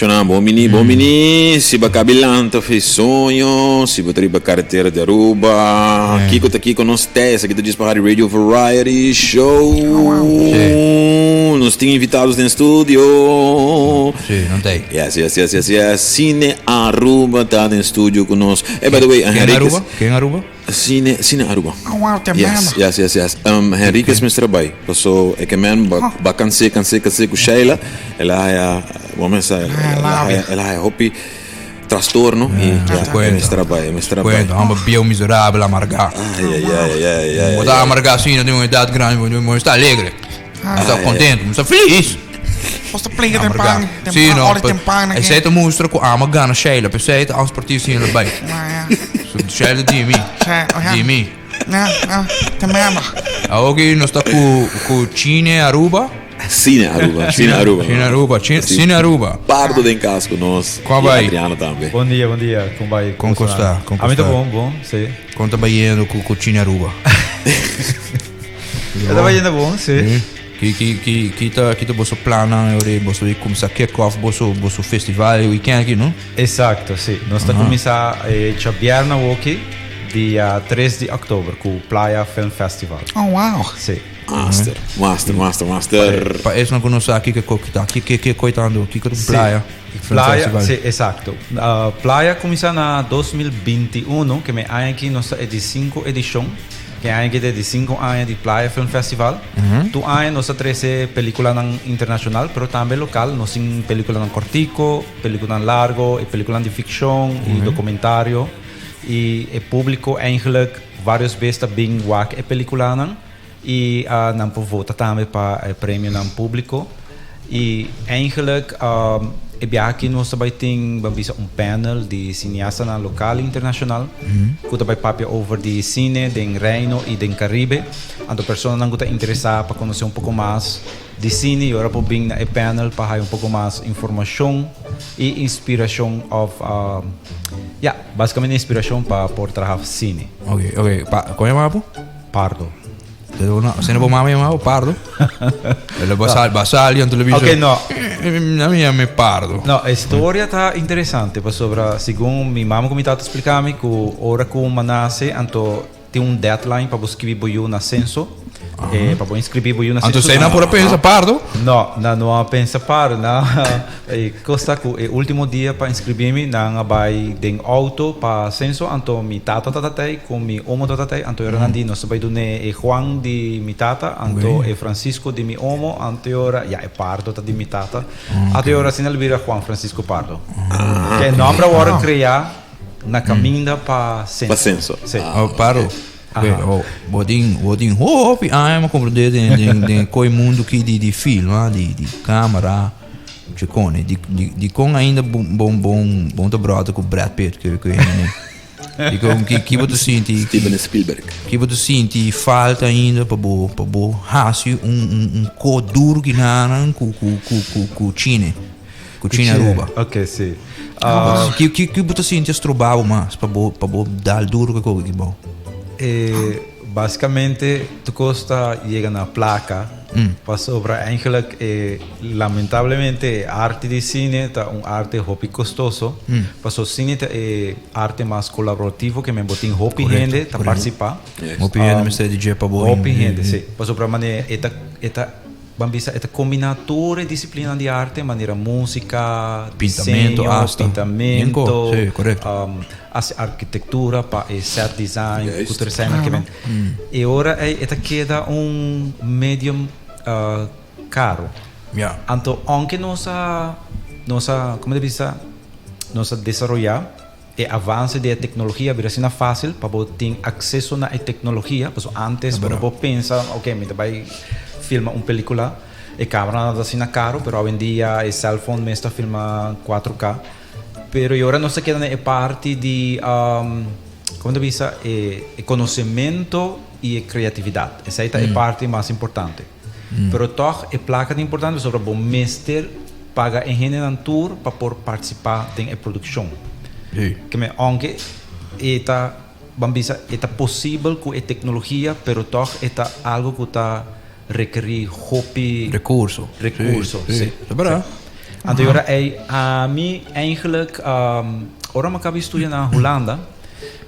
Shona bomini, si ba kabilanta fez sonho, si ba triba carteira de Aruba, Kiko tá aqui com nós testa, aqui tá diz para a Radio Variety Show, nós temos invitados no estúdio. Sim, não tem. Yes. Cine Aruba tá no estúdio conosco. By the way, Quem Aruba? Cine Aruba. Yes. Henrique is Mr. Bay. Passou é que man bacanse com Sheila. Ela é ela é hobby trastorno e Mr. Bay. Cuento, amba bio miserável amargar. Botar amargar assim, não tem uma idade grande, mas está alegre. Está contente, está feliz. Posso plinga tem pang, sim, não. E sei te mostra com a magana Sheila, per sei te transportief zien erbij. Sheila Jimmy. Tem merda. Oggi non sta con Cine Aruba. Cine Aruba. Pardo em casa conosco. Como vai? Adriano também. Bom dia. Como vai? Como está? A mim tá bom, sim. Como tá indo com Cine Aruba? Tá indo bom, sim. Kita bosso plana, bosso começar kick-off, bosso festival e weekend aqui, não? Exato, sim. Nós estamos começar a Bierna Walkie dia 3 de outubro com o Playa Film Festival. Oh, wow. Sim. Master. Para esse não conhece aqui que coitando, que Playa. Playa, sim, exato. Playa começa na 2021, que me aqui nossa edição. Que é de 5 anos de Playa Film Festival. Tu anos nós trazemos película internacional, mas também local. Nós temos película cortico, película largo, e película de ficção e documentário. E o público eigenlijk várias vezes bem wak e película e não vota também para o prêmio no público. E eigenlijk aqui nós também temos panel de cineasta local e internacional que também fala over de cine, de Reino e de Caribe. Então, pessoas não estão interessadas para conhecer pouco mais de cine e agora por vir na panel para ter pouco mais informação e inspiração basicamente inspiração para por trabalhar cine. Ok. Qual é o mapa? Pardo. Se não vou chamar Pardo. Ele basta ali na televisão. Ok, no. Na minha me Pardo. No, a história está interessante, sobre segundo minha mãe me estava explicando que ora que uma nasce, então tem deadline para escrever o censo. Para inscrever o censo. Então você não pode pensar Pardo? Não pensa Pardo, não. Costa que o último dia para inscrever-me não vai de auto para censo, então mi tata com mi homo tatatay, então era nandi nós vai donar Juan de mi tata, então Francisco de mi homo, então ora Pardo de mi tata, então ora sinal vira Juan Francisco Pardo. Que não para agora criar na caminha para censo. Pardo. Bodin ma compreender de coi mundo que de filme, de câmera, cicone, de com ainda bom da brota com Brad Pitt que você sente Steven Spielberg. Que você sente falta ainda para hassi co duro que naran com Cine Aruba. Ok, sim. Que você sente estrobado mais para dar duro que bom. Basicamente, tu costa chega na placa para sobre eigenlijk lamentavelmente arte de cine é arte hobby custoso para cine é arte mais colaborativo que me botin hobby gente para participar hobby gente me está DJ para boa hobby gente sim para sobre maneira é combinatore disciplina de arte maneira música pintamento sim, correto arquitetura para set design cultura design e ora queda medium caro então aunque nossa como deve ser nossa desarrollar e avance de tecnologia vira assim fácil para ter acesso na tecnologia porque antes para pensar me vai filma película e câmera não assim caro mas hoje em dia o cell phone me está filma 4K pero agora não se queda na parte de como deve ser conhecimento e criatividade essa é a parte mais importante pero toch é placa de importante sobre o mestre paga em general tour para por participar da produção que me aunque é possível com a tecnologia pero toch é algo que está requerir hobby recurso sim. É verdade. Anterior a mim eigenlijk, ora me acabei estudando na Holanda,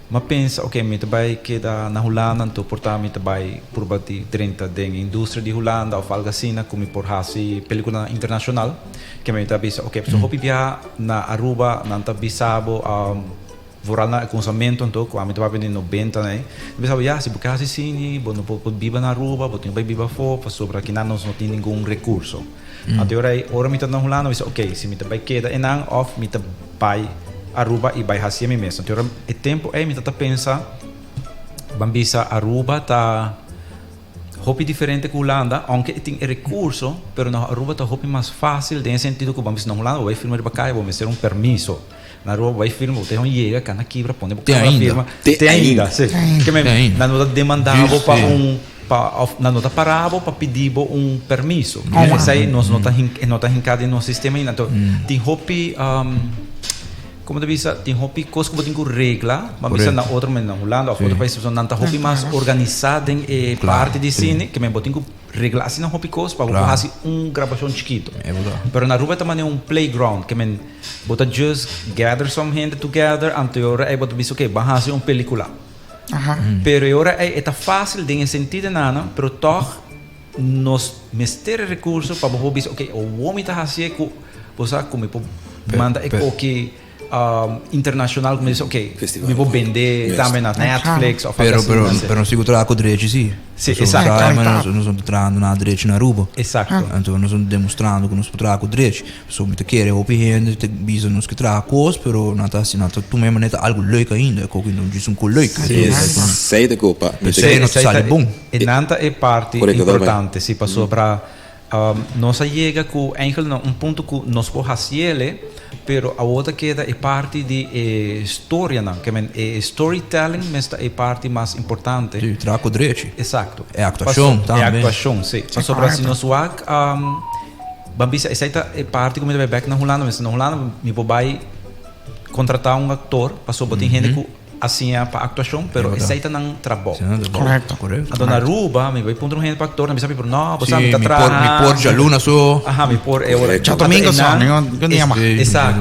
mas pensa, ok, me trabalhei que na Holanda, então portanto me trabalhei por bater 30 da indústria de Holanda ou algo assim, como por assim película internacional, que me trabalhei, ok, so hopi via na Aruba, na Tabisabo, vooral na consumenton então, quando me trabalhei em 90, né? Pensava, ja, se porque assim sim, não pode viver na Aruba, pode viver fora, sobre que não tem nenhum recurso. Agora, ora me na Holanda, eu ok, se me trabalhei queda, e não off me trabalhei Aruba e vai hacia mim mesmo. Então, o tempo é me tá pensa, bambisa Aruba tá hopi diferente que Holanda, aunque tem recurso, pero na Aruba tá hopi mais fácil, tem sentido que bambisa na Holanda vai filmar para cá, vou meter um permiso. Na Aruba vai filmar, tem um chega, cana quebra, põe para a firma. Tem ainda, sim. Que me na nota demandava para na nota parava para pedir permiso. Isso aí nós nota hincada no sistema ainda. Então, tem hopi como tu bisa, tem hopi coisa que tem regla, mas bisa na outra na Holanda, ou outro país não tá hopi mais organizado em parte de cine, que me botem regla assim na hopi coisa para fazer gravação chiquito. Pero na Aruba também é playground, que me bota just gather some gente together, anterior é bota bisa ok, vai fazer película. Pero agora é fácil de sentido nada, pero toch nos mestre recursos para botar bisa ok, o homem tá fazendo que você como manda que internacional, como diz, ok, Festival. me vou vender também na Netflix. Pero não sigo trabalhar com direito, sim. Sim, exato. Mas nós estamos trabalhando na direito na Aruba. Exato. Então nós estamos demonstrando que nós podemos trabalhar com direito. Só me quer eu opinião, te bisa nos que trabalhar coisas, pero não está assim, não está tu mesmo não algo leuk ainda, que não diz coisa leuk. Sei da culpa. Sei não sai bom. E nanta é parte importante, se passou para nós chega com eigenlijk ponto que nós podemos fazer, pero a outra queda é parte de história, não? Que storytelling, mas é parte mais importante. Sim, trabalho com direito. Exato. É actuação também. É actuação, sim. Passou para se nós wak, bambisa, essa é parte como ele vai back na Holanda, mas na Holanda me vai contratar ator, passou para gente que assim para actuação, pero essa aí não trabalha. Correto. A dona Aruba me vai pôr gente para actor, não me sabe por não, você me tá trazendo. Me pôr de aluna só. Me pôr Já domingo só, não llama. Exato.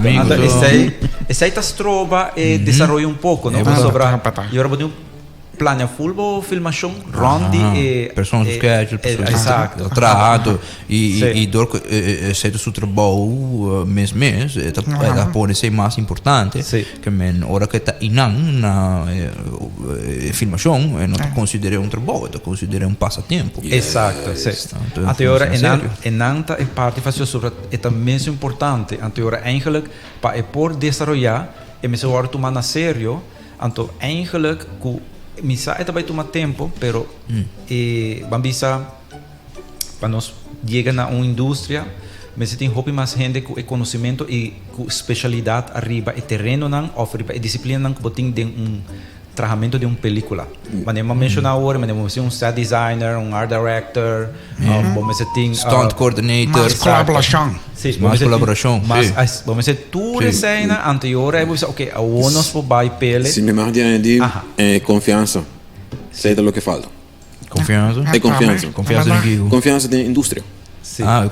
Essa aí tá trova e desenvolve pouco, não? Sobre e agora vou planear full filmação, ronde pessoas do schedule, exato, trabalho e dor sei do seu trabalho mês é pode ser mais importante que men hora que tá inang na filmação não te considera trabalho, te considera passatempo. Exato, sim. Até agora enanta é parte fazer sobre é também importante, até agora eigenlijk para por desenvolver e me agora tomar na sério, então eigenlijk misa é também toma tempo, pero bambisa para nós chega na uma indústria, mas tem hopi mais gente com conhecimento e com especialidade arriba e terreno não, oferta e disciplina não que botem de tratamento de uma película. Mas nem mencionar agora, mas vamos ser set designer, art director, vamos ser stunt coordinator, mais colaboração. Sim, mais colaboração. Mas vamos ser tudo cena anterior, aí você ok, o nós vai pele. Se me mais de confiança. Sei do que falo. Confiança. É confiança. Confiança em quê? Confiança na indústria.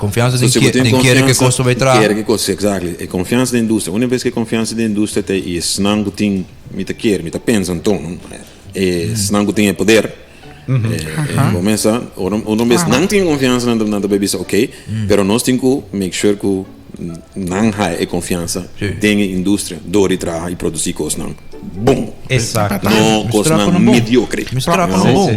Confiança em que coisa vai trazer. Quer que coisa, exato. É confiança na indústria. Uma vez que confiança na indústria tem e senão tem me tá quer, me tá pensa então, senão tem poder. Começa, uma vez não tem confiança na bebida, ok, pero nós temos que make sure que não há confiança tem indústria, dor e trabalhar e produzir coisas não. Bom. Exato. Não coisas não mediocre.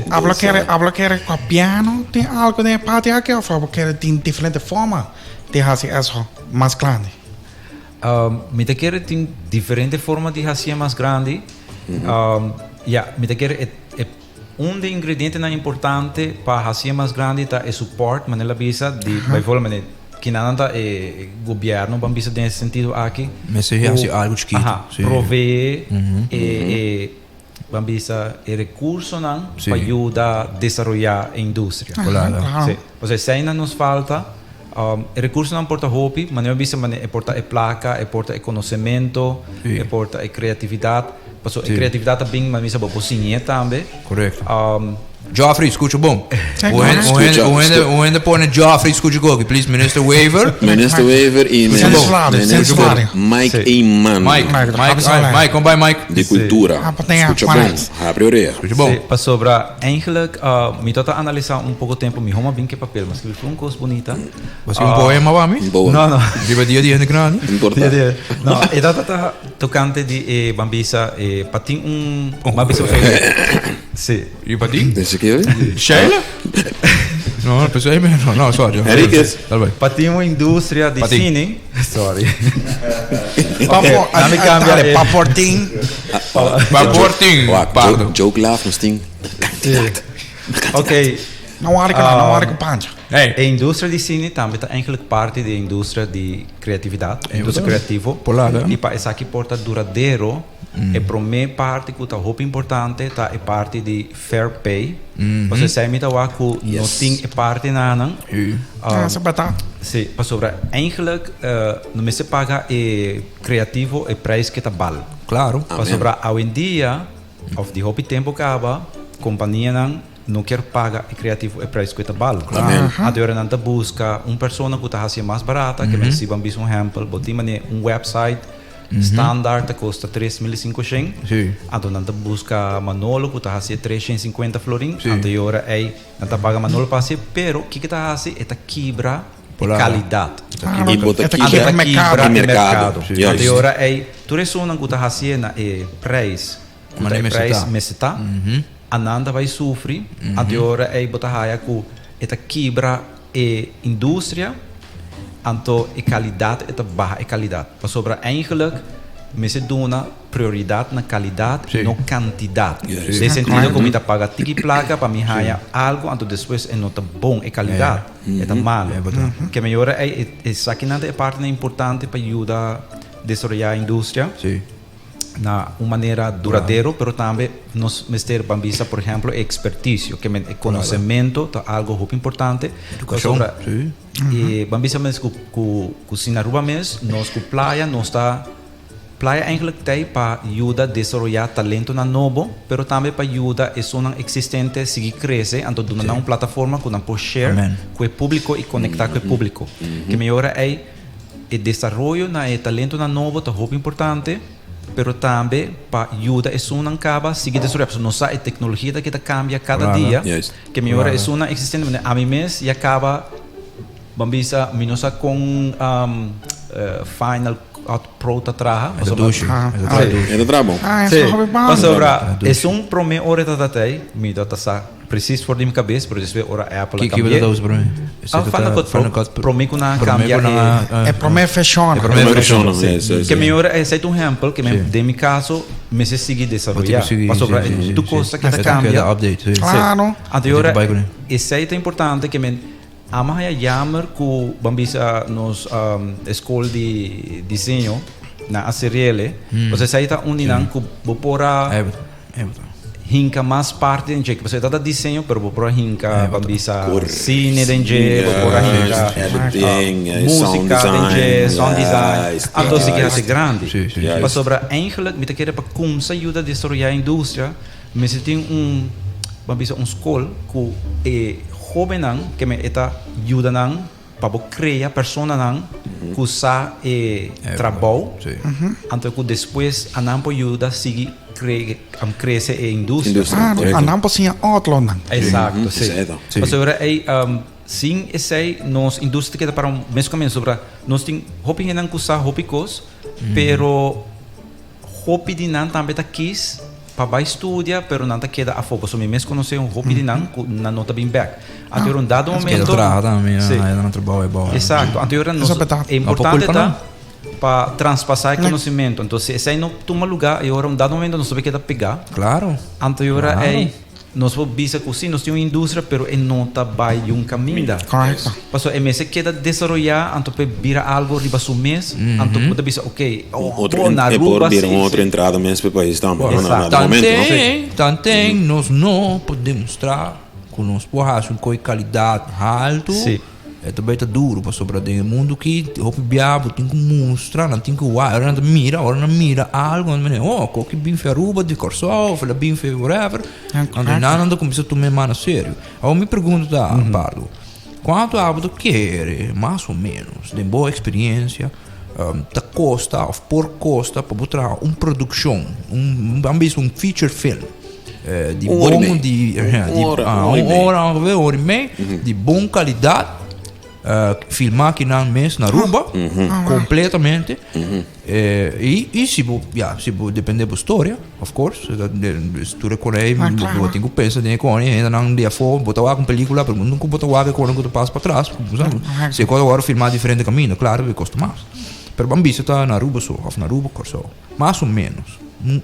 Habla que com piano tem algo de parte aqui, ou habla que tem diferente forma de fazer isso mais grande. Me te quer tem diferente forma de fazer mais grande. Me te quer dos ingredientes importante para fazer mais grande tá é suporte, maneira visa de vai falar que nada é governo, vamos dizer nesse sentido aqui. Mas se é algo chiquito. Prover vamos dizer recursos não para ajudar a desenvolver a indústria. Claro. Ou seja, se ainda nos falta recursos não importa hobby, mas não visa importa placa, importa conhecimento, importa criatividade. Passou criatividade também, mas visa bocinha também. Correto. Joffrey, escucha bom. Escucha. O gente pone Joffrey, escucha aqui, please, Minister Waver. Minister Waver e Sensuário. Mike Eyman. Mike, kom bij Mike. De cultura. Escucha bom. Abre a orelha. Escucha bom. Para sobra, eigenlijk, me tota analisar pouco tempo, me homa bem que papel, mas que foi coisa bonita. Was je een poema bij mij? Boa. Não. Die die in de kraan. Importante. Não, e data tocante de Bambisa, patin Bambisa foi. Sim. Je patie? Deze keer? Sheila? No, pensei mesmo. No, sorry. Enriquez. Talvez. Patin uma indústria de Patin. cine. Sorry. Paporting. Paporting. Pardon. Joke laugh, mas ting. Ok. Não há que pancha. Hey. A indústria de cine também está eigenlijk parte da indústria de criatividade, indústria criativa. Polada. E para essa aqui porta duradouro, é para mim parte que está muito importante, tá é parte de fair pay. Você sabe que não tem é parte na Essa batata. sim, para sobre eigenlijk não se paga é criativo é preço que está bal. Claro. Para sobre hoje em dia, of die hobby tempo acaba, companhia não quer pagar e criativo é preço que está bal. Amém. Agora não te busca pessoa que está mais barata, que me se bambis exemplo, botem website standard custa 3.500. Sim. Então não te busca Manolo que está 350 florin. Então agora não te paga Manolo para ser, pero que está assim é quebra qualidade. E bota aqui Quebra mercado. Então agora tu resona que está assim é preço, preço meseta. Ananda vai sofrer, agora botar raia que esta quebra é indústria, então a qualidade é baixa a qualidade. Para sobra eigenlijk, me se dona prioridade na qualidade, não quantidade. Nesse sentido, como está paga tiki placa para me raia algo, então depois é não tá bom a qualidade, é tá mal. Que melhor essa aqui não é parte importante para ajudar a desenvolver a indústria. Sim. Na uma maneira duradoura, pero também nós Mr. Bambisa, por exemplo, é expertício, que é conhecimento, é algo muito importante. Educação. E Bambisa mesmo com Sinaruba mesmo, nós com praia, nós está praia eigenlijk tem para ajudar a desenvolver talento na novo, pero também para ajudar a zona existente seguir crescer, então dona uma plataforma que não pode share com o público e conectar com o público. Que melhor é o desenvolvimento na talento na novo, é muito importante. Pero também para ajudar a zona acaba seguir desenvolvendo. Não só a tecnologia que cambia cada dia, que melhora a zona existente. A mim mesmo e acaba, Bambisa, minosa com Final Cut Pro traha. É do duche. É do trabo. Essa hobby bom. Mas sobra, é prome hora da tei, me dá sa preciso for dim cabeça, por isso ora Apple Que vai dar os para mim? Final Cut Pro me com na cambia É prome fashion. Que melhor é ser exemplo que me de mi caso me se seguir desenvolver. Mas sobra tu coisa que cambia. Claro. Agora isso é importante que me amanhã jammer com Bambisa nos escola de desenho na Aceriele. Você sai da unidade com bopora hinka mais parte de que você está desenho, pero bopora hinka Bambisa cine de bopora hinka música de sound design. Então se quer ser grande. Mas sobre eigenlijk me te querer para como se ajuda a desenvolver a indústria, me se tem Bambisa escola que jovem que me está ajudando para criar pessoas que usam trabalho, então que depois a não pode ajudar a seguir crescer a indústria. A não pode ser outro não. Exato, sim. Mas agora sim, esse nos indústria que está para mesmo caminho sobre nós tem hobby não que usar hobby cos, pero hobby de não também está quis para estudar, pero não queda a foco. So, me mesmo conhecer hobby de não nota bem back. Até um dado momento. Não trabalho é bom. Exato. Até é importante para transpassar conhecimento. Então, se esse não toma lugar, e agora um dado momento não sabe que dá pegar. Claro. Até agora nós vamos ver que sim, nós temos uma indústria, pero não está bem um caminho. Correto. Passou a mês queda desenvolver, então vira algo riba su mês, então pode dizer, ok, é por vir outra entrada mesmo para o país também. Também nós não podemos mostrar que nós podemos com qualidade alta, É também tá duro para sobrar do mundo que hopi biabo tem que mostrar, não tem que ora não mira algo, que bem fe Aruba de Corsol, fe bem fe whatever. Não começa a tomar mais a sério. Eu me pergunto Pardo, quanto hábito quer, mais ou menos, de boa experiência, da costa ou por costa para botar uma produção, um feature film. De bom, uma hora e meia, de boa qualidade. Filmar aqui na mês na Aruba completamente e se depender da história, of course, se tu reconhece, eu tenho que pensar ainda não dia for botar uma película, mas não botar uma quando tu passa para trás, se agora filmar diferente caminho, claro que custa mais. Pero bambisa está na Aruba só, ou na Aruba só, mais ou menos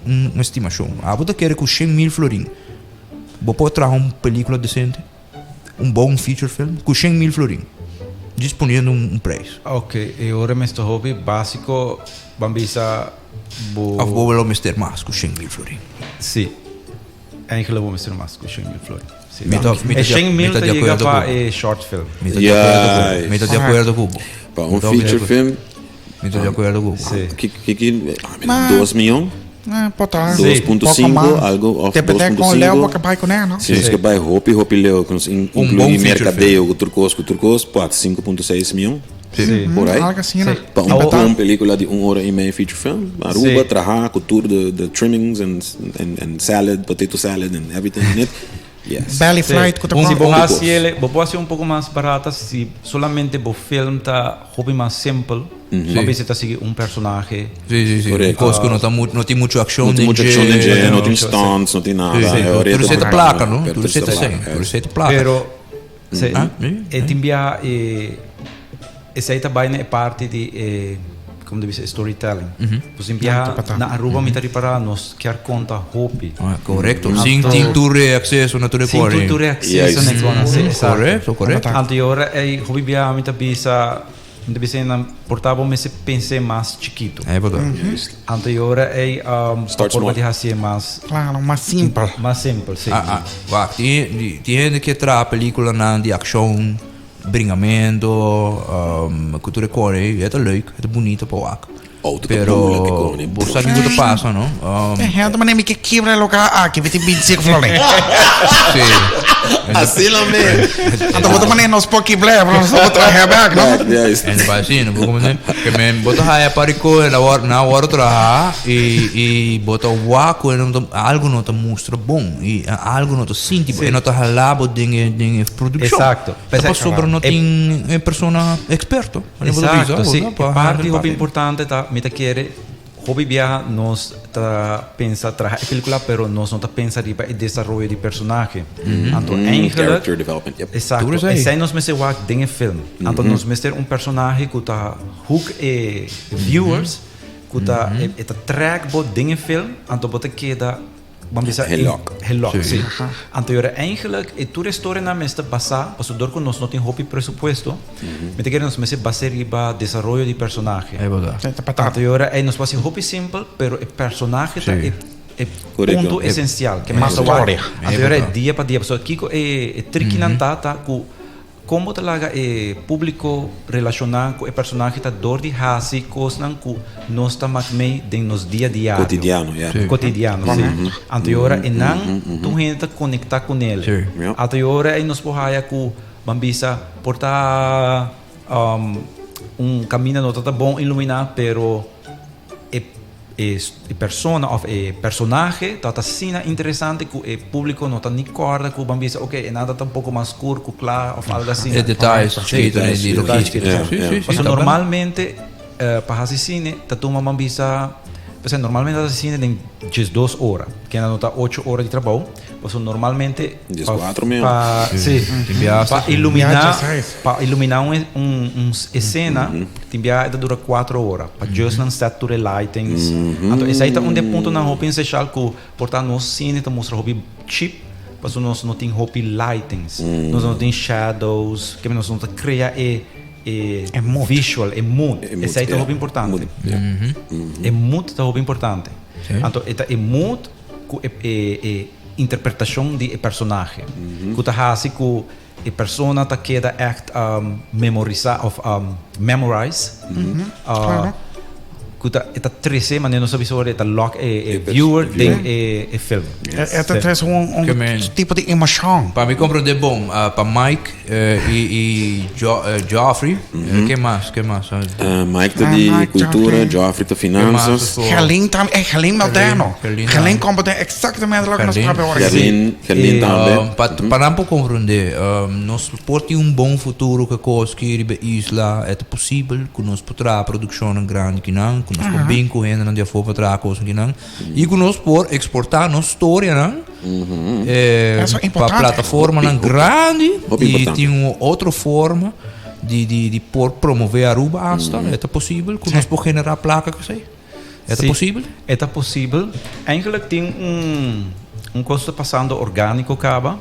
uma estimação. A botar quer com 100,000 florins, vou pode trazer uma película decente, bom feature film com 100,000 florins. Disponível preço. Ok, e ora questo hobby básico, bambisa... Vou mister mais com 100,000 florins. Sì, anche lo vuoi mettere más con 100,000 florins. Sì. E 100,000 ti llega para short film. Mi sto di accordo con Para um feature film, mi sto di accordo con que 2 milhões? Pode estar. 2.5, algo of Depende com o Léo que vai com ele, não? Sim, que vai Hopi Leo, inclui mercadeio, o turcos, pode 5.6 milhões. Por aí. Algo assim, né? Para uma película de 1 hora e meia feature film, Aruba, trabalhar com tudo de trimmings and salad, potato salad and everything in it. Yes. Belly flight, se vou fazer um pouco mais barata, se solamente o filme tá hobby mais simples, talvez você tá seguindo um personagem. Sim. Cosco não tem muita ação, não tem stunts, não tem nada. Tu receita placa, não? Tu receita placa. Pero essa aí também é parte de como deve ser storytelling. Por exemplo, na Aruba me para nos quer conta hobby. Correto. Sim, tu acesso na tua core. Sim, tu acesso na tua core. Correto. Anterior é hobby bia me deve ser na portável me se pense mais chiquito. É verdade. Anterior é forma de fazer mais claro, mais simples. Mais simples, sim. Tem que trazer película na de ação. Bringamento, cultura core, é leuk, é bonito para o ac. Pero você sabe o que passa, não? É, mas nem me que quebra local que vai ter 25 flores. Sim. Assim lá mesmo. Então botar mané nos pouco quebra, para nós botar reback, não? É vai assim, não como né? Que me botar aí para co na hora trabalhar e botar o ac, algo não te mostra bom e algo não te sente, não te halabo de produção. Exato. Mas sobre não tem persona experto. Exato, sim. Parte importante tá me quer hobby viaja nos pensa trabalhar película, pero nós não pensa riba e desenvolvimento de personagem. Então, character development. Exato. Esse nós me se wak dinge film. Então, nós me ter personagem que tá hook e viewers, que tá track bo dinge film, então bota queda Hellock, sim. Então, eigenlijk, e toda história na mesta basar, para o nós não tem hobby presupuesto, me quer nós me se basear riba desenvolvimento de personagem. É verdade. Então, nós fazemos hobby simple, pero o personagem é ponto essencial, que é mais história. Então, é dia para dia. Pessoal, Kiko é tricky na tata com como talaga é público relacionar com o personagem tá dor de hasi coisas que nós tá magmei de nos dia a dia cotidiano sim anterior e não tu gente conectar com ele anterior e nos porraia com bambisa portar caminho não tá bom iluminar pero persona of personagem tá cena interessante que o público não tá nem corda com bambisa ok nada tá um pouco mais escuro com claro ou algo assim detalhes de logística normalmente para fazer cine tá toma bambisa normalmente a cine tem 2 horas que não tá 8 horas de trabalho normalmente 4 mesmo para iluminar uma cena dura 4 horas para just não set to the lightings então esse aí tá ponto na roupa especial que portar no cine tá mostra roupa cheap porque nós não tem roupa lightings nós não tem shadows que nós não tá criar visual, mood. Esse aí é roupa importante. Mood é roupa importante. Então, é mood com interpretação de personagem. Que tá assim com a persona ta queda act memorize. Kuta eta 13 mas não sabe sobre eta lock viewer tem film. Esta é um tipo de emoção. Para mim compreender bom, para Mike e Joffrey, que mais? Mike tá de cultura, Joffrey tá finanças. Helene também, Helene moderno. Helene compreende exatamente o que nós sabemos agora. Helene também. Para não compreender, nós portamos bom futuro que coisa que ribe isla é possível que nós podemos produção grande que não nós podemos bem correndo não dia for para trás coisa que não e que nós por exportar nossa história não para plataforma não grande e tem uma outra forma de por promover a Aruba hasta é possível que nós por generar placa que sei é possível eigenlijk tem custo passando orgânico acaba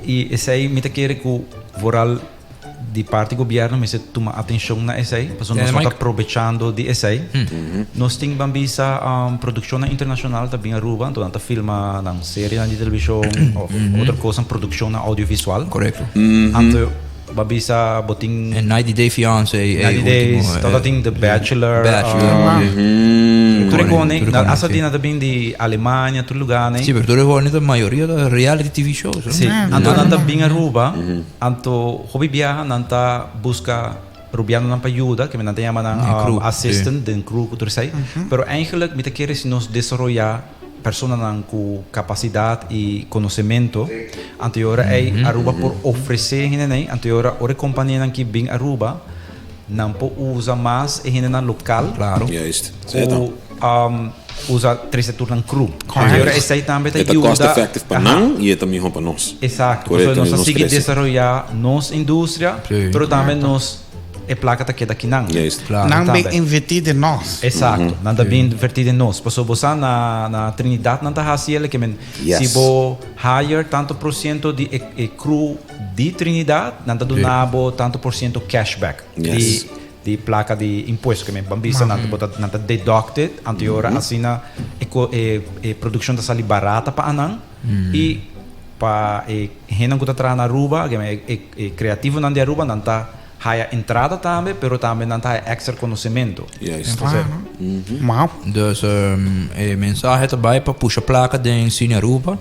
e esse aí me quer que voral de parte do governo mas toma atenção na essa aí porque nós estamos aproveitando de essa aí nós temos bambisa produção internacional também Aruba então nós filma na série na televisão ou outra coisa produção audiovisual correto então bambisa botin 90 Day Fiancé 90 Days toda tem The Bachelor Turecone asa din também de Alemanha todo lugar né sim pero Turecone a maioria da reality TV shows sim então nós também Aruba então hobby viaja nanta busca Rubiano não ajuda que me não tem assistant den crew que tu sei pero eigenlijk me te querer se nos desarrollar persona com capacidade e conhecimento anterior é Aruba por oferecer né anterior ora companhia que bem Aruba não pode usar mais e na local claro certo usa três setores na crew anterior esse aí também é cost effective para não e é também para nós exato porque nós seguir desenvolver nossa indústria pero também nós e placa tá queda aqui não não bem invertido em nós exato não tá bem invertido em nós por você na Trinidad não tá fazendo que se vou hire tanto por cento de crew de Trinidad não tá donando tanto por cento cashback de placa de imposto que me bambisa não tá deducted anterior assim na produção tá sali barata para anan e para renan que tá tra na Aruba que criativo não de Aruba não tá há entrada também, pero também não tem extra conhecimento. Dus mensagem também para puxar placa de Cine Aruba,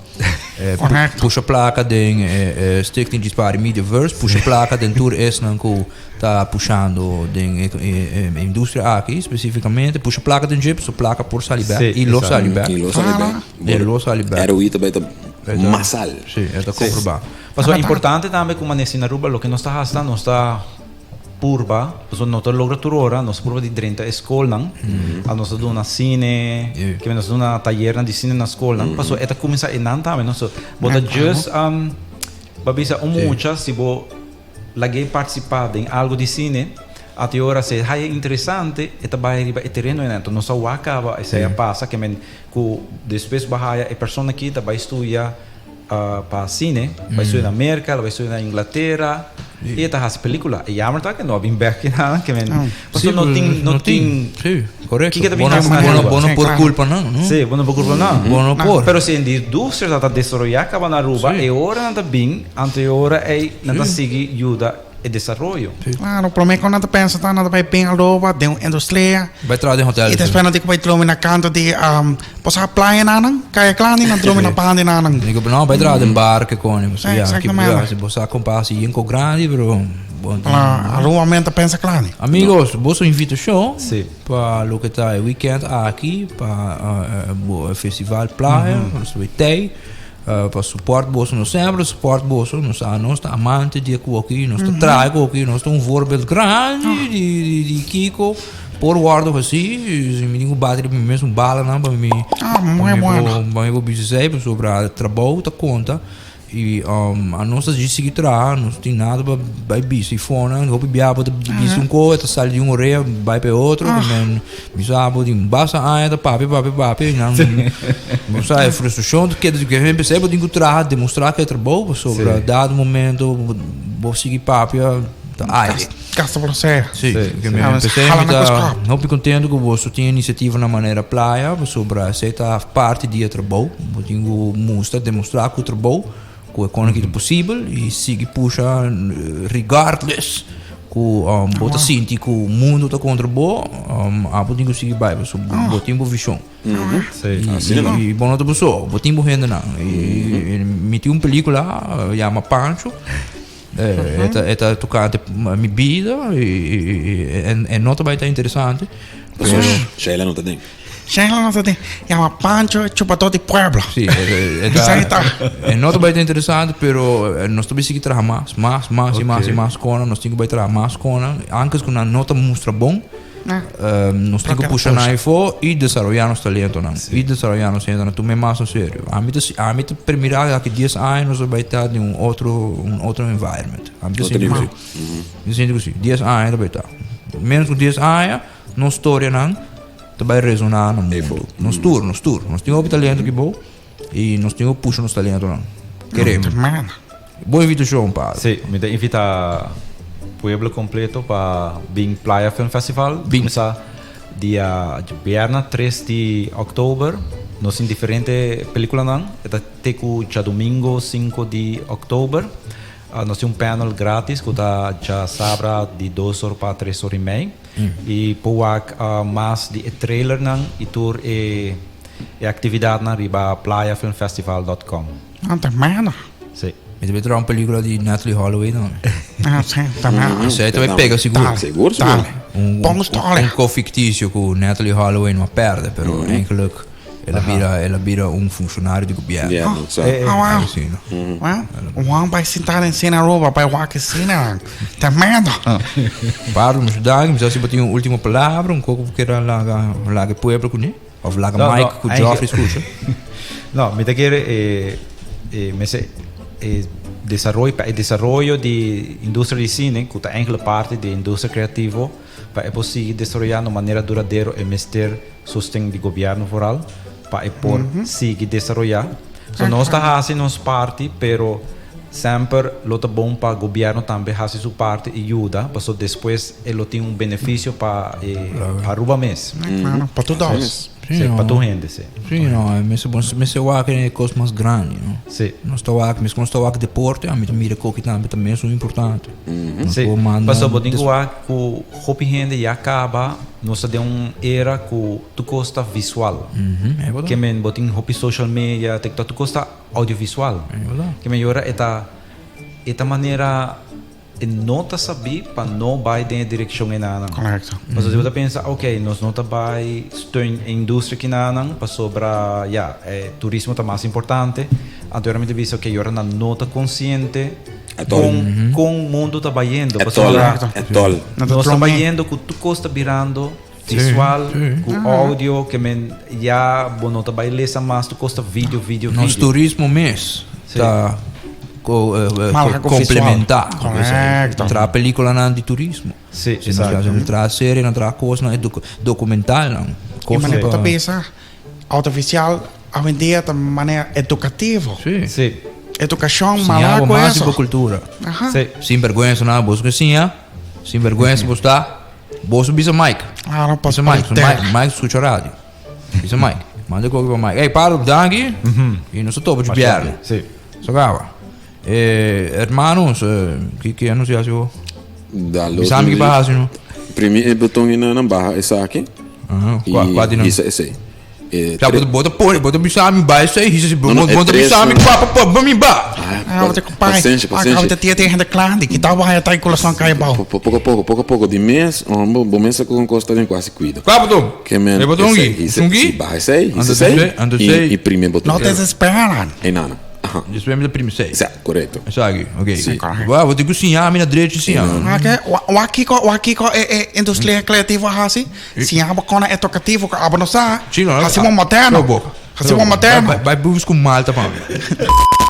puxar placa de Stichting Dispari Mediaverse, puxar placa de Tour S que está puxando de indústria aqui especificamente, puxar placa de Jeep, placa por Salibert e Los Salibert. Era o também massal. Sim, é da comprovado. Mas o importante também como na Cine Aruba, o que nós está gastando, nós está purba, nós não logra turora, nós purba de 30 escola, nós está dando cine, que nós dando taller de cine na escola, mas é começa a não também, nós bota just babisa mucha se bo lagi participar em algo de cine, até hora se é interessante, é também riba terreno então nós só acaba essa passa que men que depois bahaya a pessoa aqui também estuda para cine, vai estudar na América, vai estudar na Inglaterra, e está fazendo película. E a verdade que não vem back nada, que men, porque não tem, sim, correto. Que Bono por culpa não. Sim, bono por culpa não. Bono por. Pero se a indústria está desarrollar acaba na Aruba, e hora não está bem, anterior é não está seguir ajuda e desenvolvimento. Claro, o problema é quando pensa tá nada vai bem Aruba, de uma indústria. Vai trazer hotel. E depois não tem que vai dormir na canto de possa praia não, cai claro não dormir na pande não. Digo não, vai trazer bar que com você já que você compara se em grande, bro. Aruba mente pensa claro. Amigos, você invita show para o que tá weekend aqui para o festival praia, nós vai ter para suporte bolso não sempre suporte bolso nós está amante de aqui nós está trago aqui nós está voorbeeld grande de Kiko por guardo assim se me digo bater mesmo bala não para mim muito bom dizer sobre o trabalho da conta e a nossa de seguir nós tem nada para bicho e fone não biabo de bicho coisa sai de orelha vai para outro men bisabo de basta ainda papi não sai frustração do que a gente percebe de encontrar demonstrar que é trabalho sobre dado momento vou seguir papi gasta para você sim que me percebe não fico contente que você tem iniciativa na maneira praia sobre aceitar parte de trabalho vou tenho mostrar demonstrar que o trabalho com a que é possível e sigue puxa regardless com bota sinti que o mundo está contra bo a botin que sigue vai so botin bo visão e bom outra pessoa botin bo renda não e meti película chama Pancho esta tocante mi vida e nota vai estar interessante Sheila não tem. Sheila não tem. Chama Pancho Chupador de Pueblo. Sim, é nota vai estar interessante, pero nós também seguimos trabalhar mais com nós temos que trabalhar mais com antes que a nota mostra bom nós temos que puxar na info e desenvolver nosso talento e desenvolver nosso talento tu me mais a sério a mim primeiro daqui 10 anos nós vai estar em outro environment a mim sinto assim 10 anos vai estar menos que 10 anos nossa história não vai resonar no mundo nós temos o talento que bom e nós temos que puxar nosso talento não queremos boa invitação para sim me invita Pueblo completo para Bing Playa Film Festival. Começa dia viernes 3 de outubro. Nós em diferentes películas não. Até que domingo 5 de outubro. Nós temos panel grátis que já sabra de 2 horas para 3 horas e meia. E pouco mais de trailer não e tour e atividade na riba playafilmfestival.com. Não tem medo. Sim. Mas deve ter uma película de Natalie Holloway, não? Sim, também. Você também pega, seguro. Seguro, fictício que o Natalie Holloway não perde, mas eigenlijk ela vira funcionário de governo. O homem vai sentar em cena roupa, vai walk em cena. Tem medo. Para nos dar, mas se botar uma última palavra, pouco que era lá que pueblo com ele, ou lá que Mike com Geoffrey escuta. Não, me quer desarrollo de indústria de cine, que é uma parte da indústria criativa, para poder desenvolver de maneira duradoura e mestre sustento do governo rural, para seguir desenvolver. Nós estamos fazendo nossa parte, pero sempre é bom para o governo também fazer sua parte e ajuda, porque depois ele tem benefício para a mês. Para todos. Sim, para tu gente, sim. Sim, não, mas eu acho que é coisa mais grande, não? Sim. Nós estamos aqui, mas quando estamos aqui deporte, a gente mira que também é importante. Sim, mas eu digo que o hobby gente já acaba, nós temos uma era que tu custa visual. É verdade. Que men botin hobby social media, tu custa audiovisual. É verdade. Que melhora esta maneira não saber para não vai na direção enana. Correto. Mas eu estou pensando, ok, nós não vai estar em indústria que não para sobre turismo está mais importante. Anteriormente visto que eu não nota consciente com o mundo está indo. É tol. Nós estamos indo que tu costa virando visual, com áudio, que já não está vai ler mais, tu costa vídeo. Nosso turismo mês está complementar. Correto. Tra película não de turismo. Sim, não tra série, não tra coisa, não é documental, não. E maneira para pensar, audiovisual a vender de maneira educativa. Sim. Educação, malaco isso. Sim, cultura. Sem vergonha, não, você que sim, sem vergonha, você está, você bisa Mike. Não posso Mike escuta rádio. Bisa Mike. Manda qualquer Mike. Ei, para o dangue, e não se topa de piada. Sim. Sogava. Hermanos, que anunciação? Os amigos barragem, não? Primeiro botão na barra, essa aqui. Quase não. Isso aí. Já bota bisami ba isso aí, isso bota bisami para me ba. Paciência. Agora tem gente clã que tá vai estar em colação cai bal. Pouco a pouco de mês, bom mês com costa de quase cuida. Claro, botão. Que men. Botão Sungi. Barra isso aí. E primeiro botão. Não desesperam. É nada. Isso é meu primo sei. Correto. Isso aqui, ok. Vou ter que cozinhar a minha direita sim. O aqui é indústria criativa assim. Se a bacana é tocativo, a bonosa. Assim moderno. Assim moderno. Vai buscar malta para